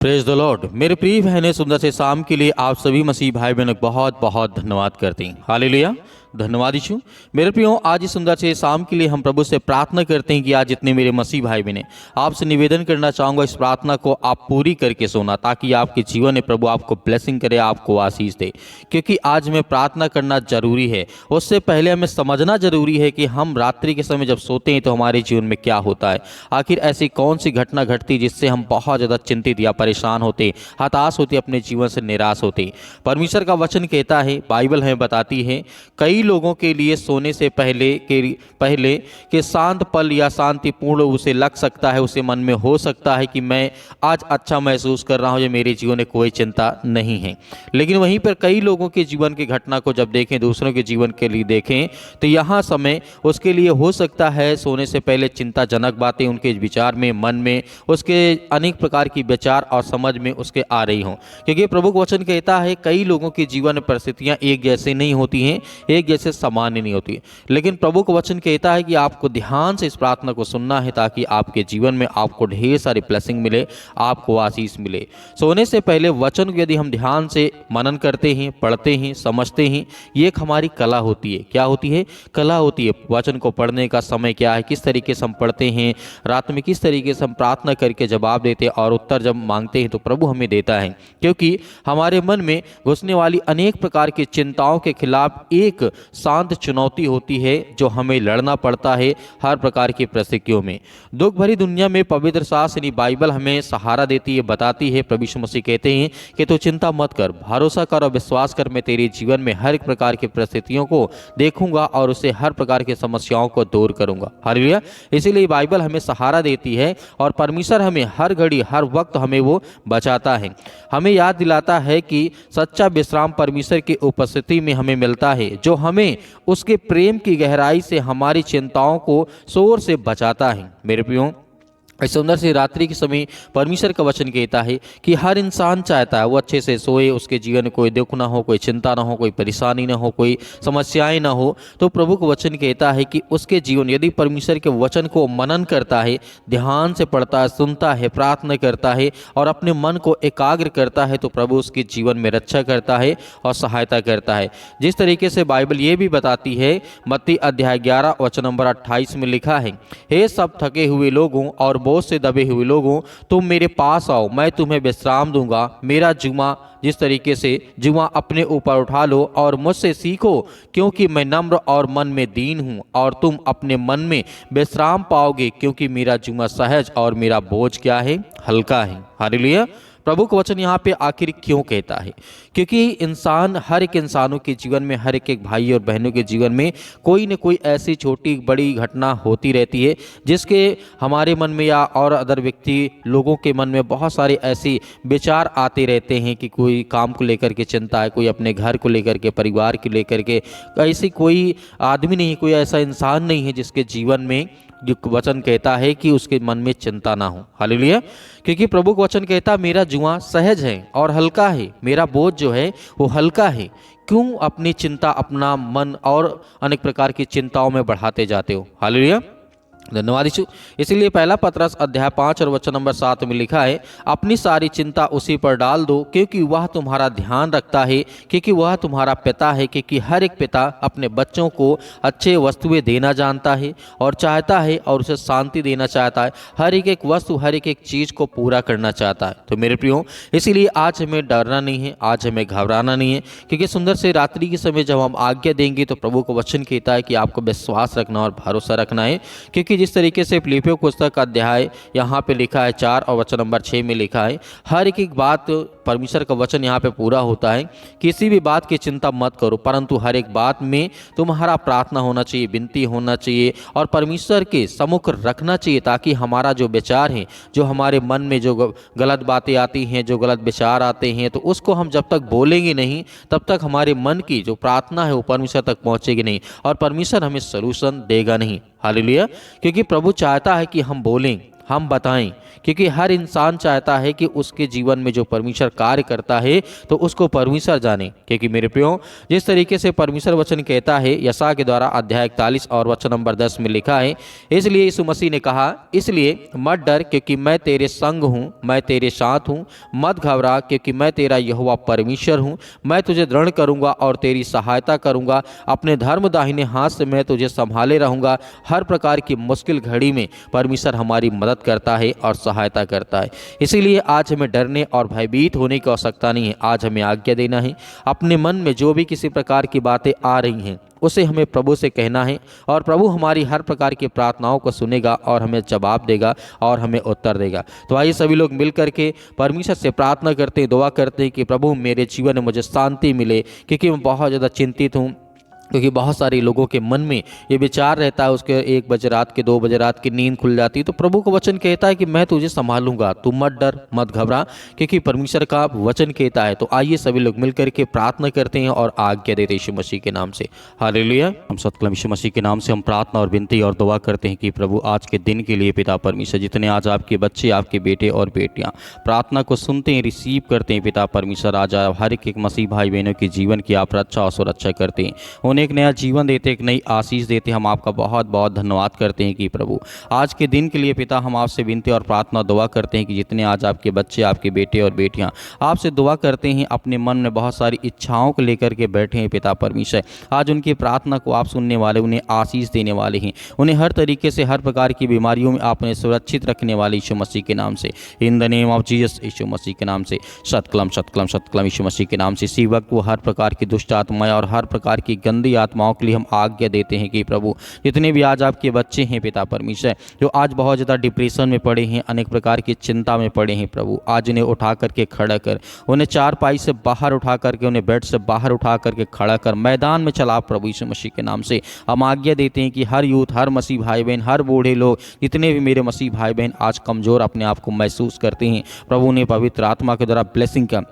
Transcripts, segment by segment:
Praise the Lord. मेरे प्रिय बहनें, सुंदर से शाम के लिए आप सभी मसीह भाई बहनों को बहुत बहुत धन्यवाद करते हैं। हालेलुया, धन्यवाद यीशु। मेरे प्रियो, आज इस सुंदर से शाम के लिए हम प्रभु से प्रार्थना करते हैं कि आज जितने मेरे मसीह भाई बहनें, आपसे निवेदन करना चाहूँगा इस प्रार्थना को आप पूरी करके सोना, ताकि आपके जीवन में प्रभु आपको ब्लेसिंग करे, आपको आशीष दे। क्योंकि आज हमें प्रार्थना करना जरूरी है। उससे पहले हमें समझना जरूरी है कि हम रात्रि के समय जब सोते हैं तो हमारे जीवन में क्या होता है। आखिर ऐसी कौन सी घटना घटती जिससे हम बहुत ज़्यादा चिंतित या परेशान होते, हताश होते, अपने जीवन से निराश होते। परमेश्वर का वचन कहता है, बाइबल हमें बताती है, कई लोगों के लिए सोने से पहले के शांत पल या शांतिपूर्ण उसे लग सकता है, उसे मन में हो सकता है कि मैं आज अच्छा महसूस कर रहा हूँ, ये मेरे जीवन में कोई चिंता नहीं है। लेकिन वहीं पर कई लोगों के जीवन की घटना को जब देखें, दूसरों के जीवन के लिए देखें, तो यहाँ समय उसके लिए हो सकता है सोने से पहले चिंताजनक बातें उनके विचार में, मन में, उसके अनेक प्रकार की विचार और समझ में उसके आ रही हों। क्योंकि प्रभु का वचन कहता है, कई लोगों की जीवन परिस्थितियाँ एक जैसे नहीं होती हैं, एक जैसे सामान्य नहीं होती। लेकिन प्रभु का वचन कहता है कि आपको ध्यान से इस प्रार्थना को सुनना है, ताकि आपके जीवन में आपको ढेर सारी ब्लेसिंग मिले, आपको आशीष मिले। सोने से पहले वचन को यदि हम ध्यान से मनन करते हैं, पढ़ते हैं, समझते हैं, ये एक हमारी कला होती है। क्या होती है? कला होती है। वचन को पढ़ने का समय क्या है, किस तरीके से हम पढ़ते हैं, रात में किस तरीके से हम प्रार्थना करके जवाब देते हैं और उत्तर जब मांगते हैं तो प्रभु हमें देता है। क्योंकि हमारे मन में घुसने वाली अनेक प्रकार की चिंताओं के खिलाफ एक शांत चुनौती होती है, जो हमें लड़ना पड़ता है हर प्रकार की परिस्थितियों में। दुख भरी दुनिया में पवित्र शास्त्र बाइबल हमें सहारा देती है, बताती है। प्रभु यीशु मसीह कहते हैं कि तू चिंता मत कर, भरोसा कर और विश्वास कर, मैं तेरे जीवन में हर एक प्रकार की परिस्थितियों को देखूंगा और उसे हर प्रकार की समस्याओं को दूर करूंगा। हालेलुया। इसीलिए बाइबल हमें सहारा देती है और परमेश्वर हमें हर घड़ी हर वक्त हमें वो बचाता है, हमें याद दिलाता है कि सच्चा विश्राम परमेश्वर की उपस्थिति में हमें मिलता है, जो हमें उसके प्रेम की गहराई से हमारी चिंताओं को शोर से बचाता है। मेरे प्रियो, इस सुंदर सी रात्रि के समय परमेश्वर का वचन कहता है कि हर इंसान चाहता है वो अच्छे से सोए, उसके जीवन में कोई दुख ना हो, कोई चिंता ना हो, कोई परेशानी ना हो, कोई समस्याएं ना हो। तो प्रभु का वचन कहता है कि उसके जीवन, यदि परमेश्वर के वचन को मनन करता है, ध्यान से पढ़ता है, सुनता है, प्रार्थना करता है और अपने मन को एकाग्र करता है, तो प्रभु उसके जीवन में रक्षा करता है और सहायता करता है। जिस तरीके से बाइबल ये भी बताती है, मत्ती अध्याय 11 वचन नंबर 28 में लिखा है, हे सब थके हुए लोगों और बोझ से दबे हुए लोगों, तुम मेरे पास आओ, मैं तुम्हें विश्राम दूंगा। मेरा जुमा, जिस तरीके से जुमा अपने ऊपर उठा लो और मुझसे सीखो, क्योंकि मैं नम्र और मन में दीन हूँ, और तुम अपने मन में विश्राम पाओगे, क्योंकि मेरा जुमा सहज और मेरा बोझ क्या है? हल्का है। हालेलुया। प्रभु का वचन यहाँ पे आखिर क्यों कहता है? क्योंकि इंसान, हर एक इंसानों के जीवन में, हर एक भाई और बहनों के जीवन में कोई न कोई ऐसी छोटी बड़ी घटना होती रहती है, जिसके हमारे मन में या और अदर व्यक्ति लोगों के मन में बहुत सारे ऐसे विचार आते रहते हैं कि कोई काम को लेकर के चिंता है, कोई अपने घर को लेकर के, परिवार को लेकर के। ऐसी कोई आदमी नहीं, कोई ऐसा इंसान नहीं है जिसके जीवन में जो वचन कहता है कि उसके मन में चिंता ना हो। हालेलुया। क्योंकि प्रभु का वचन कहता, मेरा जुआ सहज है और हल्का है, मेरा बोझ जो है वो हल्का है। क्यों अपनी चिंता, अपना मन और अनेक प्रकार की चिंताओं में बढ़ाते जाते हो? हालेलुया, धन्यवाद यीशु। इसीलिए पहला पतरस अध्याय 5 और वचन नंबर 7 में लिखा है, अपनी सारी चिंता उसी पर डाल दो, क्योंकि वह तुम्हारा ध्यान रखता है, क्योंकि वह तुम्हारा पिता है। क्योंकि हर एक पिता अपने बच्चों को अच्छे वस्तुएं देना जानता है और चाहता है, और उसे शांति देना चाहता है। हर एक वस्तु, हर एक चीज़ को पूरा करना चाहता है। तो मेरे प्रियो, इसीलिए आज हमें डरना नहीं है, आज हमें घबराना नहीं है। क्योंकि सुंदर से रात्रि के समय जब हम आज्ञा देंगे, तो प्रभु का वचन कहता है कि आपको विश्वास रखना और भरोसा रखना है। क्योंकि जिस तरीके से फिलिप्पियों पुस्तक का अध्याय यहाँ पे लिखा है 4 और वचन नंबर 6 में लिखा है, हर एक बात परमेश्वर का वचन यहाँ पे पूरा होता है। किसी भी बात की चिंता मत करो, परंतु हर एक बात में तुम्हारा प्रार्थना होना चाहिए, विनती होना चाहिए और परमेश्वर के सम्मुख रखना चाहिए, ताकि हमारा जो विचार है, जो हमारे मन में जो गलत बातें आती हैं, जो गलत विचार आते हैं, तो उसको हम जब तक बोलेंगे नहीं, तब तक हमारे मन की जो प्रार्थना है वो परमेश्वर तक पहुँचेगी नहीं और परमेश्वर हमें सलूशन देगा नहीं। हालेलुया। क्योंकि प्रभु चाहता है कि हम बोलें, हम बताएं, क्योंकि हर इंसान चाहता है कि उसके जीवन में जो परमेश्वर कार्य करता है तो उसको परमेश्वर जाने। क्योंकि मेरे प्रियो, जिस तरीके से परमेश्वर वचन कहता है यशायाह के द्वारा अध्याय 41 और वचन नंबर 10 में लिखा है, इसलिए यीशु मसीह ने कहा, इसलिए मत डर क्योंकि मैं तेरे संग हूँ, मैं तेरे साथ हूँ, मत घबरा क्योंकि मैं तेरा यहोवा परमेश्वर हूँ, मैं तुझे दृढ़ करूँगा और तेरी सहायता करूँगा, अपने धर्म दाहिने हाथ से मैं तुझे संभाले रहूँगा। हर प्रकार की मुश्किल घड़ी में परमेश्वर हमारी मदद करता है और सहायता करता है। इसीलिए आज हमें डरने और भयभीत होने की आवश्यकता नहीं है। आज हमें आज्ञा देना है, अपने मन में जो भी किसी प्रकार की बातें आ रही हैं उसे हमें प्रभु से कहना है, और प्रभु हमारी हर प्रकार की प्रार्थनाओं को सुनेगा और हमें जवाब देगा और हमें उत्तर देगा। तो आइए सभी लोग मिल करके परमेश्वर से प्रार्थना करते हैं, दुआ करते हैं कि प्रभु मेरे जीवन में मुझे शांति मिले, क्योंकि मैं बहुत ज़्यादा चिंतित हूँ। क्योंकि बहुत सारे लोगों के मन में ये विचार रहता है, उसके 1 बजे रात के 2 बजे रात की नींद खुल जाती है। तो प्रभु का वचन कहता है कि मैं तुझे संभालूंगा, तू मत डर मत घबरा, क्योंकि परमेश्वर का वचन कहता है। तो आइए सभी लोग मिल करके प्रार्थना करते हैं और आज्ञा देते यीशु मसीह के नाम से। हालेलुया। हम सतकलम यीशु मसीह के नाम से हम प्रार्थना और विनती और दुआ करते हैं कि प्रभु आज के दिन के लिए पिता परमेश्वर, जितने आज आपके बच्चे, आपके बेटे और बेटियाँ प्रार्थना को सुनते हैं, रिसीव करते हैं, पिता परमेश्वर आज आप हर एक मसीह भाई बहनों के जीवन की आप रक्षा और सुरक्षा करते हैं, उन्हें एक नया जीवन देते, एक नई आशीष देते। हम आपका बहुत बहुत धन्यवाद करते हैं कि प्रभु आज के दिन के लिए पिता हम आपसे विनती और प्रार्थना दुआ करते हैं कि जितने आज आपके बच्चे, आपके बेटे और बेटियां आपसे दुआ करते हैं, अपने मन में बहुत सारी इच्छाओं को लेकर के बैठे हैं पिता परमेश्वर, आज उनकी प्रार्थना को आप सुनने वाले, उन्हें आशीष देने वाले हैं, उन्हें हर तरीके से हर प्रकार की बीमारियों में आपने सुरक्षित रखने वाले यीशु मसीह के नाम से, in the name of Jesus, Yeshu Masih के नाम से सतकलम सतकलम सतकलम यीशु मसीह के नाम से। इसी वक्त वो हर प्रकार की दुष्ट आत्माएं और हर प्रकार की गंदी आत्माओं के लिए हम आज्ञा देते हैं कि प्रभु जितने भी आज आपके बच्चे हैं पिता परमेश्वर, जो आज बहुत ज़्यादा डिप्रेशन में पड़े हैं, अनेक प्रकार की चिंता में पड़े हैं, प्रभु आज उन्हें उठा करके खड़ा कर, उन्हें चारपाई से बाहर उठा करके, उन्हें बेड से बाहर उठा करके खड़ा कर, मैदान में चला प्रभु यीशु मसीह के नाम से। हम आज्ञा देते हैं कि हर यूथ, हर मसीह भाई बहन, हर बूढ़े लोग, जितने भी मेरे मसीह भाई बहन आज कमज़ोर अपने आप को महसूस करते हैं, प्रभु उन्हें पवित्र आत्मा के द्वारा ब्लेसिंग का,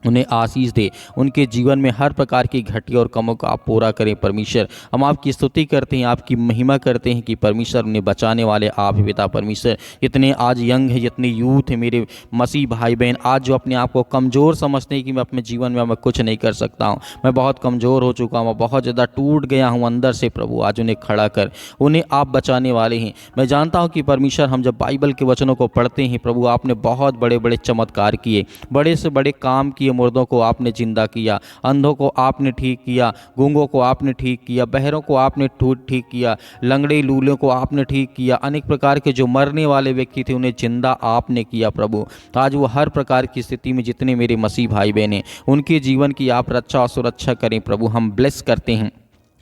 उन्हें आशीष दे, उनके जीवन में हर प्रकार की घटी और कमों को आप पूरा करें परमेश्वर। हम आपकी स्तुति करते हैं, आपकी महिमा करते हैं कि परमेश्वर उन्हें बचाने वाले आप ही पिता परमेश्वर। जितने आज यंग है, जितने यूथ है मेरे मसीह भाई बहन, आज जो अपने आप को कमज़ोर समझते हैं कि मैं अपने जीवन में मैं कुछ नहीं कर सकता हूँ, मैं बहुत कमज़ोर हो चुका हूँ, बहुत ज़्यादा टूट गया हूँ अंदर से, प्रभु आज उन्हें खड़ा कर, उन्हें आप बचाने वाले हैं। मैं जानता हूँ कि परमेश्वर हम जब बाइबल के वचनों को पढ़ते हैं प्रभु, आपने बहुत बड़े बड़े चमत्कार किए, बड़े से बड़े काम किए, मुर्दों को आपने जिंदा किया, अंधों को आपने ठीक किया, गूंगों को आपने ठीक किया, बहरों को आपने ठीक किया, लंगड़े लूलों को आपने ठीक किया, अनेक प्रकार के जो मरने वाले व्यक्ति थे उन्हें जिंदा आपने किया प्रभु। आज वो हर प्रकार की स्थिति में जितने मेरे मसीह भाई बहन हैं उनके जीवन की आप रक्षा और सुरक्षा करें प्रभु। हम ब्लेस करते हैं,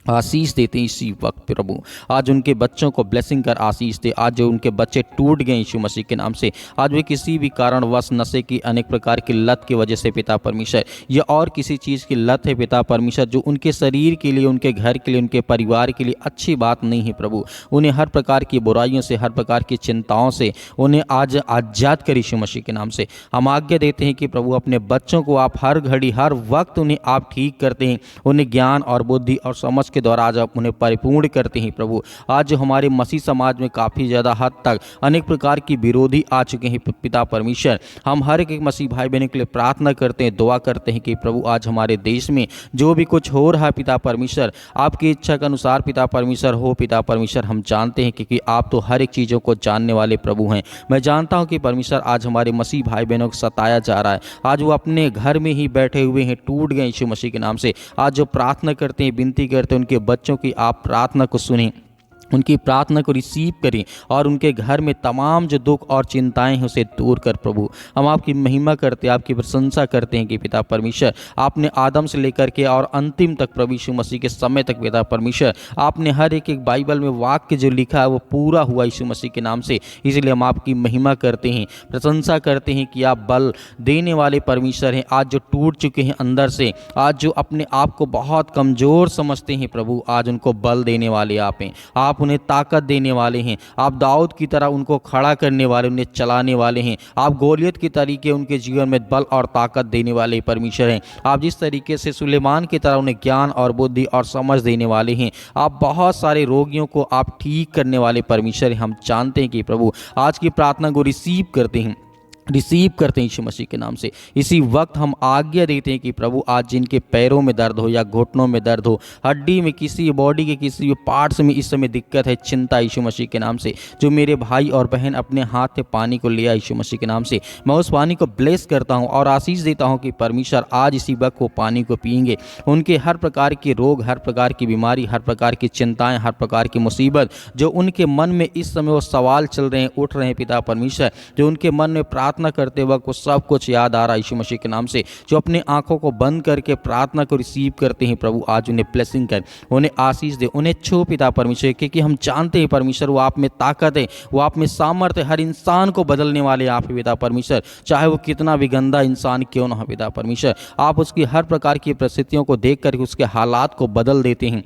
आशीष देते हैं इसी वक्त प्रभु, आज उनके बच्चों को ब्लेसिंग कर आशीष दे। आज जो उनके बच्चे टूट गए यीशु मसीह के नाम से, आज वे किसी भी कारणवश नशे की अनेक प्रकार की लत की वजह से पिता परमेश्वर, या और किसी चीज़ की लत है पिता परमेश्वर, जो उनके शरीर के लिए, उनके घर के लिए, उनके परिवार के लिए अच्छी बात नहीं है प्रभु, उन्हें हर प्रकार की बुराइयों से, हर प्रकार की चिंताओं से उन्हें आज आज़ाद कर यीशु मसीह के नाम से। हम आज्ञा देते हैं कि प्रभु अपने बच्चों को आप हर घड़ी हर वक्त उन्हें आप ठीक करते हैं, उन्हें ज्ञान और बुद्धि और समझ के द्वारा आज आप उन्हें परिपूर्ण करते हैं प्रभु। आज जो हमारे मसीह समाज में काफ़ी ज़्यादा हद तक अनेक प्रकार की विरोधी आ चुके हैं पिता परमेश्वर, हम हर एक मसीह भाई बहनों के लिए प्रार्थना करते हैं, दुआ करते हैं कि प्रभु आज हमारे देश में जो भी कुछ हो रहा है पिता परमेश्वर, आपकी इच्छा के अनुसार पिता परमेश्वर हो पिता परमेश्वर। हम जानते हैं क्योंकि आप तो हर एक चीज़ों को जानने वाले प्रभु हैं। मैं जानता हूँ कि परमेश्वर आज हमारे मसीह भाई बहनों को सताया जा रहा है, आज वो अपने घर में ही बैठे हुए हैं, टूट गए यीशु मसीह के नाम से। आज जो प्रार्थना करते हैं, विनती करते हैं, उनके बच्चों की आप प्रार्थना को सुनें, उनकी प्रार्थना को रिसीव करें और उनके घर में तमाम जो दुख और चिंताएं हैं उसे दूर कर प्रभु। हम आपकी महिमा करते हैं, आपकी प्रशंसा करते हैं कि पिता परमेश्वर आपने आदम से लेकर के और अंतिम तक प्रभु यीशु मसीह के समय तक पिता परमेश्वर आपने हर एक बाइबल में वाक्य जो लिखा है वो पूरा हुआ यीशु मसीह के नाम से। इसलिए हम आपकी महिमा करते हैं, प्रशंसा करते हैं कि आप बल देने वाले परमेश्वर हैं। आज जो टूट चुके हैं अंदर से, आज जो अपने आप को बहुत कमज़ोर समझते हैं प्रभु, आज उनको बल देने वाले आप हैं। आप आप उन्हें ताकत देने वाले हैं। आप दाऊद की तरह उनको खड़ा करने वाले, उन्हें चलाने वाले हैं। आप गोलियत की तरीके उनके जीवन में बल और ताकत देने वाले परमेश्वर हैं। आप जिस तरीके से सुलेमान की तरह उन्हें ज्ञान और बुद्धि और समझ देने वाले हैं। आप बहुत सारे रोगियों को आप ठीक करने वाले परमेश्वर हैं। हम जानते हैं कि प्रभु आज की प्रार्थना को रिसीव करते हैं यीशु मसीह के नाम से। इसी वक्त हम आज्ञा देते हैं कि प्रभु आज जिनके पैरों में दर्द हो या घुटनों में दर्द हो, हड्डी में, किसी बॉडी के किसी भी पार्ट्स में इस समय दिक्कत है, चिंता, यीशु मसीह के नाम से, जो मेरे भाई और बहन अपने हाथ से पानी को लिया यीशु मसीह के नाम से, मैं उस पानी को ब्लेस करता हूँ और आशीष देता हूँ कि परमेश्वर आज इसी वक्त वो पानी को पिएंगे। उनके हर प्रकार के रोग, हर प्रकार की बीमारी, हर प्रकार की चिंताएं, हर प्रकार की मुसीबत जो उनके मन में इस समय वो सवाल चल रहे हैं, उठ रहे हैं पिता परमेश्वर, जो उनके मन में प्रार्थना करते वक्त वो सब कुछ याद आ रहा है यीशु मसीह के नाम से, जो अपने आंखों को बंद करके प्रार्थना को रिसीव करते हैं प्रभु आज उन्हें ब्लेसिंग कर, उन्हें आशीष दे, उन्हें छू पिता परमेश्वर, क्योंकि हम जानते हैं परमेश्वर वो आप में ताकत है, वो आप में सामर्थ्य, हर इंसान को बदलने वाले आप ही पिता परमेश्वर, चाहे वो कितना भी गंदा इंसान क्यों ना हो पिता परमेश्वर, आप उसकी हर प्रकार की परिस्थितियों को देख कर उसके हालात को बदल देते हैं।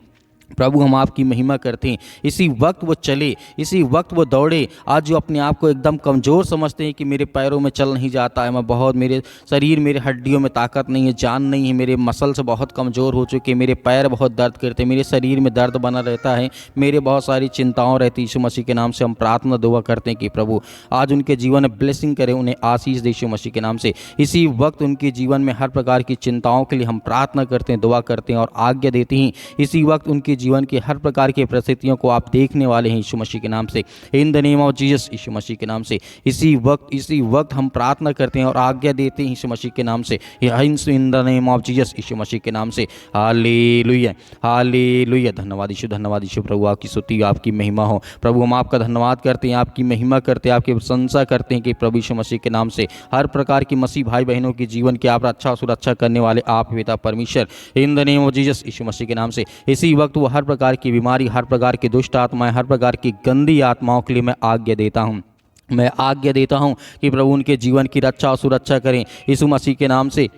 प्रभु हम आपकी महिमा करते हैं। इसी वक्त वो चले, इसी वक्त वो दौड़े। आज जो अपने आप को एकदम कमज़ोर समझते हैं कि मेरे पैरों में चल नहीं जाता है, मैं बहुत, मेरे शरीर, मेरे हड्डियों में ताकत नहीं है, जान नहीं है, मेरे मसल्स बहुत कमज़ोर हो चुके, मेरे पैर बहुत दर्द करते, मेरे शरीर में दर्द बना रहता है, मेरे बहुत सारी चिंताओं रहती। यीशु मसीह के नाम से हम प्रार्थना दुआ करते हैं कि प्रभु आज उनके जीवन में ब्लेसिंग करें, उन्हें आशीष दे यीशु मसीह के नाम से। इसी वक्त उनके जीवन में हर प्रकार की चिंताओं के लिए हम प्रार्थना करते हैं, दुआ करते हैं और आज्ञा देते हैं। इसी वक्त उनके जीवन की हर प्रकार की परिस्थितियों को आप देखने वाले हैं यीशु मसीह के नाम से, in the name of Jesus, Yeshu Masih के नाम से। इसी वक्त हम प्रार्थना करते हैं और आज्ञा देते हैं यीशु मसीह के नाम से, in the name of Jesus, Yeshu Masih के नाम से। Hallelujah, hallelujah. धन्यवाद यीशु प्रभु, आपकी स्तुति, आपकी महिमा हो प्रभु। हम आपका धन्यवाद करते हैं, आपकी महिमा करते हैं, आपकी प्रशंसा करते हैं कि प्रभु यीशु मसीह के नाम से हर प्रकार की मसीह भाई बहनों की जीवन की आप रक्षा सुरक्षा करने वाले आप पिता परमेश्वर, in the name of Jesus, Yeshu Masih के नाम से। इसी वक्त वो हर प्रकार की बीमारी, हर प्रकार की दुष्ट आत्माएं, हर प्रकार की गंदी आत्माओं के लिए मैं आज्ञा देता हूं कि प्रभु उनके जीवन की रक्षा और सुरक्षा करें यीशु मसीह के नाम से।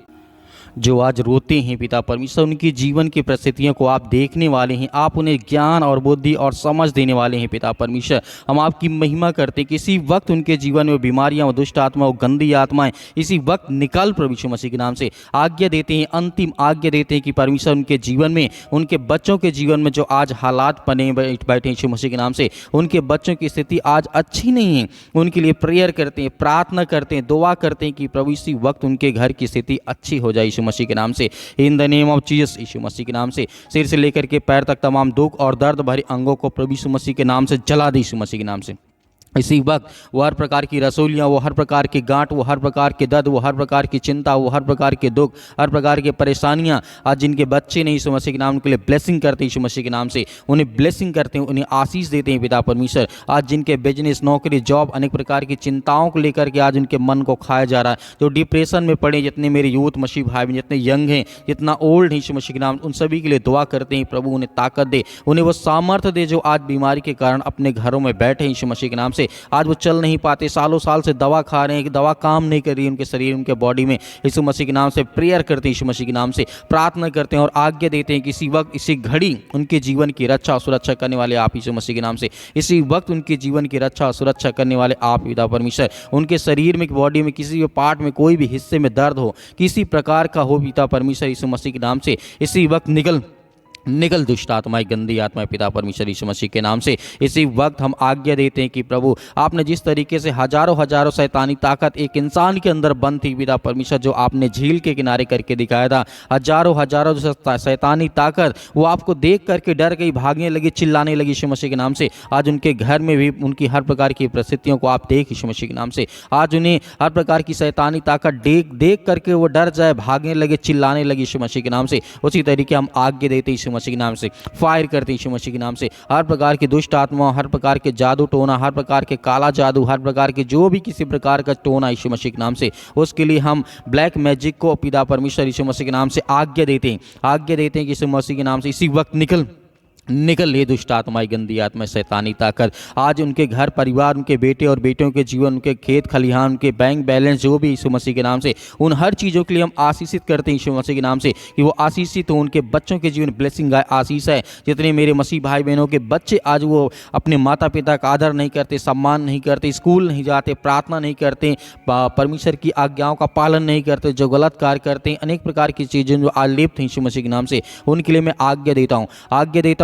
जो आज रोते हैं पिता परमेश्वर, उनकी जीवन की परिस्थितियों को आप देखने वाले हैं, आप उन्हें ज्ञान और बुद्धि और समझ देने वाले हैं पिता परमेश्वर। हम आपकी महिमा करते हैं कि इसी वक्त उनके जीवन में बीमारियां, दुष्ट आत्मा, गंदी आत्माएं इसी वक्त निकाल प्रभु यीशु मसीह के नाम से। आज्ञा देते हैं, अंतिम आज्ञा देते हैं कि परमेश्वर उनके जीवन में, उनके बच्चों के जीवन में जो आज हालात बने बैठे यीशु मसीह के नाम से, उनके बच्चों की स्थिति आज अच्छी नहीं है, उनके लिए प्रेयर करते हैं, प्रार्थना करते हैं, दुआ करते हैं कि प्रभु इसी वक्त उनके घर की स्थिति अच्छी हो जाए यीशु मसीह के नाम से, in the name of Jesus, Yeshu Masih के नाम से। सिर से लेकर के पैर तक तमाम दुख और दर्द भरे अंगों को प्रभु यीशु मसीह के नाम से जला दे यीशु मसीह के नाम से। इसी वक्त वो हर प्रकार की रसोलियाँ, वो हर प्रकार की गांठ, वो हर प्रकार के दर्द, वो हर प्रकार की चिंता, वो हर प्रकार के दुख, हर प्रकार की परेशानियाँ, आज जिनके बच्चे नहीं यीशु मसीह के नाम के लिए ब्लेसिंग करते हैं यीशु मसीह के नाम से, उन्हें ब्लेसिंग करते हैं, उन्हें आशीष देते हैं पिता परमेश्वर। आज जिनके बिजनेस, नौकरी, जॉब, अनेक प्रकार की चिंताओं को लेकर के आज उनके मन को खाया जा रहा है, जो डिप्रेशन में पड़े, जितने मेरे यूथ मसीह भाई, जितने यंग हैं, जितना ओल्ड है यीशु मसीह के नाम, उन सभी के लिए दुआ करते हैं प्रभु उन्हें ताकत दे, उन्हें वो सामर्थ्य दे जो आज बीमारी के कारण अपने घरों में बैठे हैं यीशु मसीह के नाम से। आज वो चल नहीं पाते, सालों साल से दवा खा रहे हैं कि दवा काम नहीं कर रही उनके शरीर, उनके बॉडी में, यीशु मसीह के नाम से प्रेयर करते हैं, यीशु मसीह के नाम से प्रार्थना करते हैं और आज्ञा देते हैं कि इसी वक्त, इसी घड़ी उनके जीवन की रक्षा और सुरक्षा करने वाले आप यीशु मसीह के नाम से। इसी वक्त उनके जीवन की रक्षा और सुरक्षा करने वाले आप पिता परमेश्वर। उनके शरीर में, बॉडी में, किसी भी पार्ट में, कोई भी हिस्से में दर्द हो, किसी प्रकार का हो पिता परमेश्वर, यीशु मसीह के नाम से इसी वक्त निकल दुष्ट आत्माएं, गंदी आत्माएं पिता परमेश्वर यीशु मसीह के नाम से। इसी वक्त हम आज्ञा देते हैं कि प्रभु आपने जिस तरीके से हजारों शैतानी ताकत एक इंसान के अंदर बंद थी पिता परमेश्वर, जो आपने झील के किनारे करके दिखाया था, हजारों शैतानी ताकत वो आपको देख करके डर गई, भागने लगी, चिल्लाने लगी यीशु मसीह के नाम से। आज उनके घर में भी उनकी हर प्रकार की परिस्थितियों को आप देख यीशु मसीह के नाम से। आज उन्हें हर प्रकार की शैतानी ताकत देख करके वो डर जाए, भागने लगे, चिल्लाने लगे यीशु मसीह के नाम से। उसी तरीके हम आज्ञा देते यीशु मसीह के नाम से, फायर करते यीशु मसीह के नाम से। हर प्रकार की दुष्ट आत्मा, हर प्रकार के जादू टोना, हर प्रकार के काला जादू, हर प्रकार के जो भी किसी प्रकार का टोना यीशु मसीह के नाम से, उसके लिए हम ब्लैक मैजिक को पिता परमेश्वर यीशु मसीह के नाम से आज्ञा देते हैं कि यीशु मसीह के नाम से इसी वक्त निकल ले दुष्ट आत्माएं, गंदी आत्मा, शैतानी ताकत। आज उनके घर परिवार, उनके बेटे और बेटियों के जीवन, उनके खेत खलिहान, उनके बैंक बैलेंस, जो भी यीशु मसीह के नाम से, उन हर चीज़ों के लिए हम आशीषित करते हैं यीशु मसीह के नाम से कि वो आशीषित हो। उनके बच्चों के जीवन ब्लेसिंग आशीष है। जितने मेरे मसीह भाई बहनों के बच्चे आज वो अपने माता पिता का आदर नहीं करते, सम्मान नहीं करते, स्कूल नहीं जाते, प्रार्थना नहीं करते, परमेश्वर की आज्ञाओं का पालन नहीं करते, जो गलत कार्य करते हैं, अनेक प्रकार की चीज़ें जो आलेप्त हैं यीशु मसीह के नाम से, उनके लिए मैं आज्ञा देता हूँ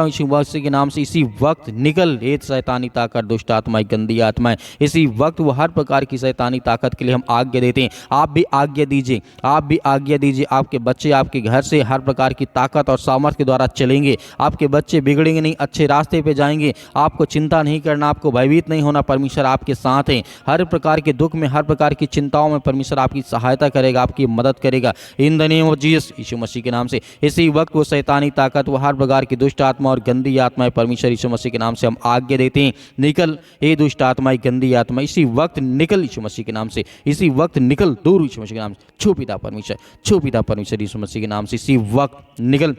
यीशु मसीह के नाम से। इसी वक्त निकल हे शैतानी ताकत, दुष्ट आत्माएं, गंदी आत्माएं, इसी वक्त वो हर प्रकार की शैतानी ताकत के लिए हम आज्ञा देते हैं। आप भी आज्ञा दीजिए, आप भी आज्ञा दीजिए। आपके बच्चे आपके घर से हर प्रकार की ताकत और सामर्थ्य के द्वारा चलेंगे। आपके बच्चे बिगड़ेंगे नहीं, अच्छे रास्ते पे जाएंगे। आपको चिंता नहीं करना, आपको भयभीत नहीं होना। परमेश्वर आपके साथ है। हर प्रकार के दुख में, हर प्रकार की चिंताओं में परमेश्वर आपकी सहायता करेगा, आपकी मदद करेगा in the name of Jesus, Yeshu Masih के नाम से। इसी वक्त वो शैतानी ताकत, वो हर प्रकार की दुष्ट आत्मा और गंदी आत्माएं, परमेश्वर यीशु मसीह के नाम से हम आज्ञा देते हैं, निकल हे दुष्ट आत्माएं, गंदी आत्मा, इसी वक्त निकल यीशु मसीह के नाम से। इसी वक्त निकल दूर यीशु मसीह के नाम से। छू पिता परमेश्वर, छू पिता परमेश्वर यीशु मसीह के नाम से। इसी वक्त निकल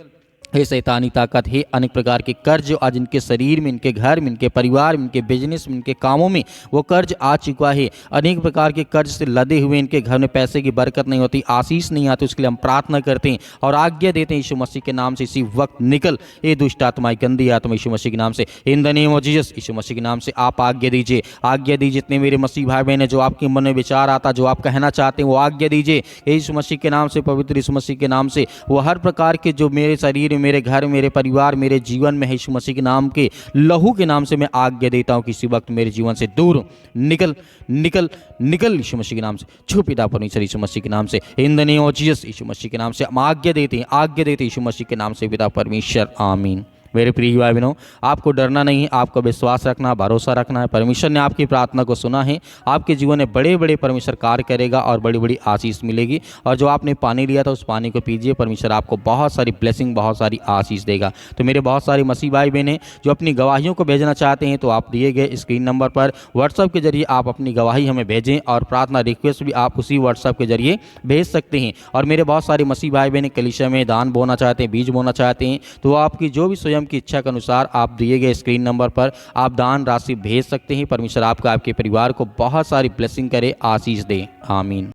हे शैतानी ताकत, हे अनेक प्रकार के कर्ज जो आज इनके शरीर में, इनके घर में, इनके परिवार में, इनके बिजनेस में, इनके कामों में वो कर्ज आ चुका है। अनेक प्रकार के कर्ज से लदे हुए इनके घर में पैसे की बरकत नहीं होती, आशीष नहीं आती। उसके लिए हम प्रार्थना करते हैं और आज्ञा देते हैं यीशु मसीह के नाम से। इसी वक्त निकल ये दुष्ट आत्माएं, गंदी आत्मा, यीशु मसीह के नाम से, in the name of Jesus, Yeshu Masih के नाम से आप आज्ञा दीजिए, आज्ञा दीजिए। जितने मेरे मसीह भाई बहन, जो आपके मन में विचार आता, जो आप कहना चाहते हैं, वो आज्ञा दीजिए यीशु मसीह के नाम से, पवित्र यीशु मसीह के नाम से। वो हर प्रकार के जो मेरे शरीर, मेरे घर, मेरे परिवार, मेरे जीवन में है, यीशु मसीह के नाम के लहू के नाम से मैं आज्ञा देता हूं कि इसी वक्त मेरे जीवन से दूर निकल निकल निकल यीशु मसीह के नाम से। छू पिता परमेश्वर यीशु मसीह के नाम से, in the name of Jesus, Yeshu Masih के नाम से हम आज्ञा देते हैं, आज्ञा देते हैं यीशु मसीह के नाम से पिता परमेश्वर, आमीन। मेरे प्रिय भाई बहनों, आपको डरना नहीं, आपको विश्वास रखना, भरोसा रखना है। परमेश्वर ने आपकी प्रार्थना को सुना है। आपके जीवन में बड़े बड़े परमेश्वर कार्य करेगा और बड़ी बड़ी आशीष मिलेगी। और जो आपने पानी लिया था उस पानी को पीजिए, परमेश्वर आपको बहुत सारी ब्लेसिंग, बहुत सारी आशीष देगा। तो मेरे बहुत सारे मसीह भाई बहन हैं जो अपनी गवाहियों को भेजना चाहते हैं, तो आप दिए गए स्क्रीन नंबर पर व्हाट्सएप के जरिए आप अपनी गवाही हमें भेजें और प्रार्थना रिक्वेस्ट भी आप उसी व्हाट्सएप के जरिए भेज सकते हैं। और मेरे बहुत सारे मसीह भाई बहन कलीसिया में दान बोना चाहते हैं, बीज बोना चाहते हैं, तो आपकी जो भी स्वयं की इच्छा के अनुसार आप दिए गए स्क्रीन नंबर पर आप दान राशि भेज सकते हैं। परमेश्वर आपका, आपके परिवार को बहुत सारी ब्लेसिंग करे, आशीष दे, आमीन।